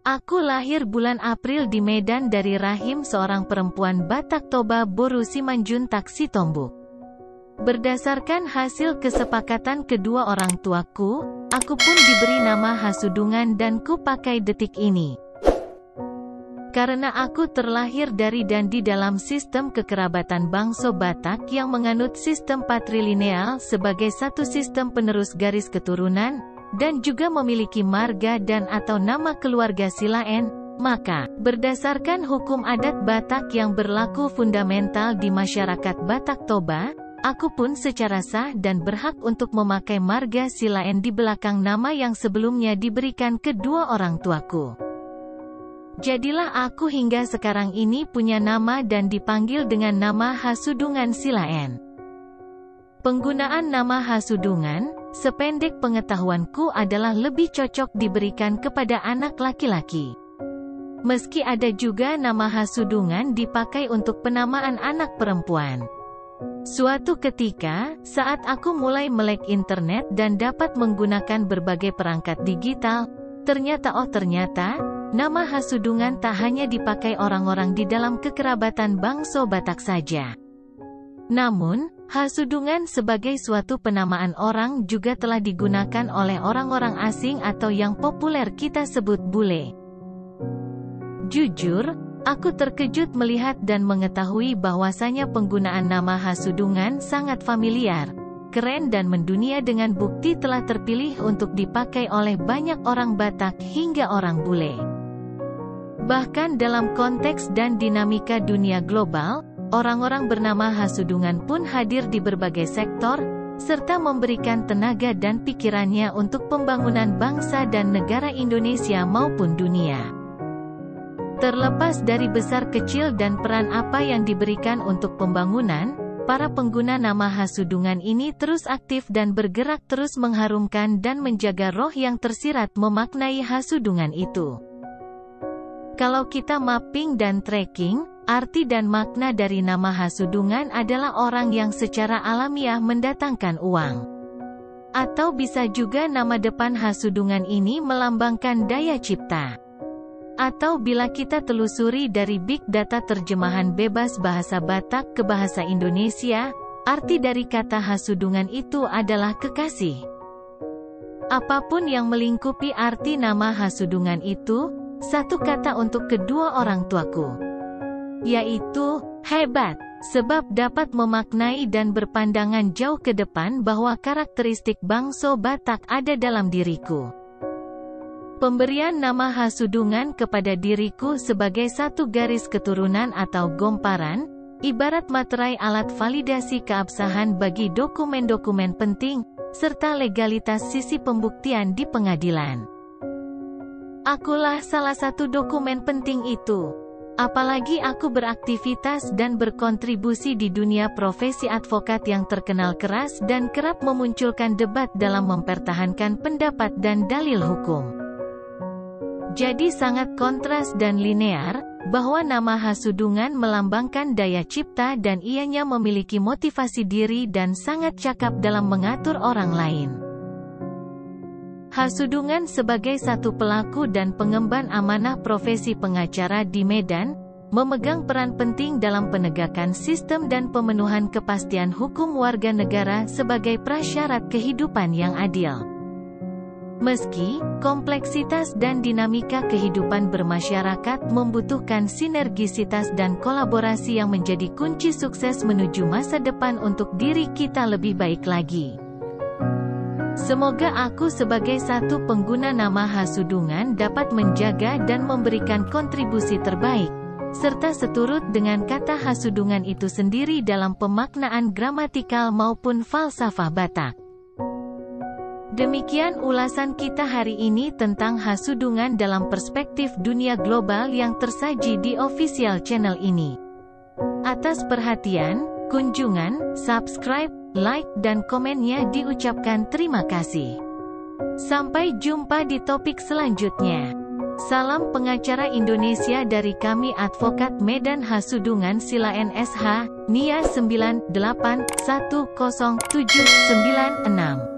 Aku lahir bulan April di Medan dari rahim seorang perempuan Batak Toba Boru Simanjuntak Sitombuk. Berdasarkan hasil kesepakatan kedua orang tuaku, aku pun diberi nama Hasudungan dan ku pakai detik ini. Karena aku terlahir dari dan di dalam sistem kekerabatan bangsa Batak yang menganut sistem patrilineal sebagai satu sistem penerus garis keturunan, dan juga memiliki marga dan atau nama keluarga Silaen, maka, berdasarkan hukum adat Batak yang berlaku fundamental di masyarakat Batak Toba, aku pun secara sah dan berhak untuk memakai marga Silaen di belakang nama yang sebelumnya diberikan kedua orang tuaku. Jadilah aku hingga sekarang ini punya nama dan dipanggil dengan nama Hasudungan Silaen. Penggunaan nama Hasudungan, sependek pengetahuanku adalah lebih cocok diberikan kepada anak laki-laki. Meski ada juga nama Hasudungan dipakai untuk penamaan anak perempuan. Suatu ketika, saat aku mulai melek internet dan dapat menggunakan berbagai perangkat digital, ternyata nama Hasudungan tak hanya dipakai orang-orang di dalam kekerabatan bangsa Batak saja. Namun, Hasudungan sebagai suatu penamaan orang juga telah digunakan oleh orang-orang asing atau yang populer kita sebut bule. Jujur, aku terkejut melihat dan mengetahui bahwasanya penggunaan nama Hasudungan sangat familiar, keren dan mendunia dengan bukti telah terpilih untuk dipakai oleh banyak orang Batak hingga orang bule. Bahkan dalam konteks dan dinamika dunia global, orang-orang bernama Hasudungan pun hadir di berbagai sektor, serta memberikan tenaga dan pikirannya untuk pembangunan bangsa dan negara Indonesia maupun dunia. Terlepas dari besar kecil dan peran apa yang diberikan untuk pembangunan, para pengguna nama Hasudungan ini terus aktif dan bergerak terus mengharumkan dan menjaga roh yang tersirat memaknai Hasudungan itu. Kalau kita mapping dan tracking, arti dan makna dari nama Hasudungan adalah orang yang secara alamiah mendatangkan uang. Atau bisa juga nama depan Hasudungan ini melambangkan daya cipta. Atau bila kita telusuri dari big data terjemahan bebas bahasa Batak ke bahasa Indonesia, arti dari kata Hasudungan itu adalah kekasih. Apapun yang melingkupi arti nama Hasudungan itu, satu kata untuk kedua orang tuaku, yaitu hebat, sebab dapat memaknai dan berpandangan jauh ke depan bahwa karakteristik bangsa Batak ada dalam diriku. Pemberian nama Hasudungan kepada diriku sebagai satu garis keturunan atau gomparan, ibarat materai alat validasi keabsahan bagi dokumen-dokumen penting, serta legalitas sisi pembuktian di pengadilan. Akulah salah satu dokumen penting itu. Apalagi aku beraktivitas dan berkontribusi di dunia profesi advokat yang terkenal keras dan kerap memunculkan debat dalam mempertahankan pendapat dan dalil hukum. Jadi sangat kontras dan linear, bahwa nama Hasudungan melambangkan daya cipta dan ianya memiliki motivasi diri dan sangat cakap dalam mengatur orang lain. Hasudungan sebagai satu pelaku dan pengemban amanah profesi pengacara di Medan, memegang peran penting dalam penegakan sistem dan pemenuhan kepastian hukum warga negara sebagai prasyarat kehidupan yang adil. Meski, kompleksitas dan dinamika kehidupan bermasyarakat membutuhkan sinergisitas dan kolaborasi yang menjadi kunci sukses menuju masa depan untuk diri kita lebih baik lagi. Semoga aku sebagai satu pengguna nama Hasudungan dapat menjaga dan memberikan kontribusi terbaik, serta seturut dengan kata Hasudungan itu sendiri dalam pemaknaan gramatikal maupun falsafah Batak. Demikian ulasan kita hari ini tentang Hasudungan dalam perspektif dunia global yang tersaji di official channel ini. Atas perhatian, kunjungan, subscribe, like dan komennya diucapkan terima kasih. Sampai jumpa di topik selanjutnya. Salam pengacara Indonesia dari kami Advokat Medan Hasudungan Silaen SH, NIA 98107996.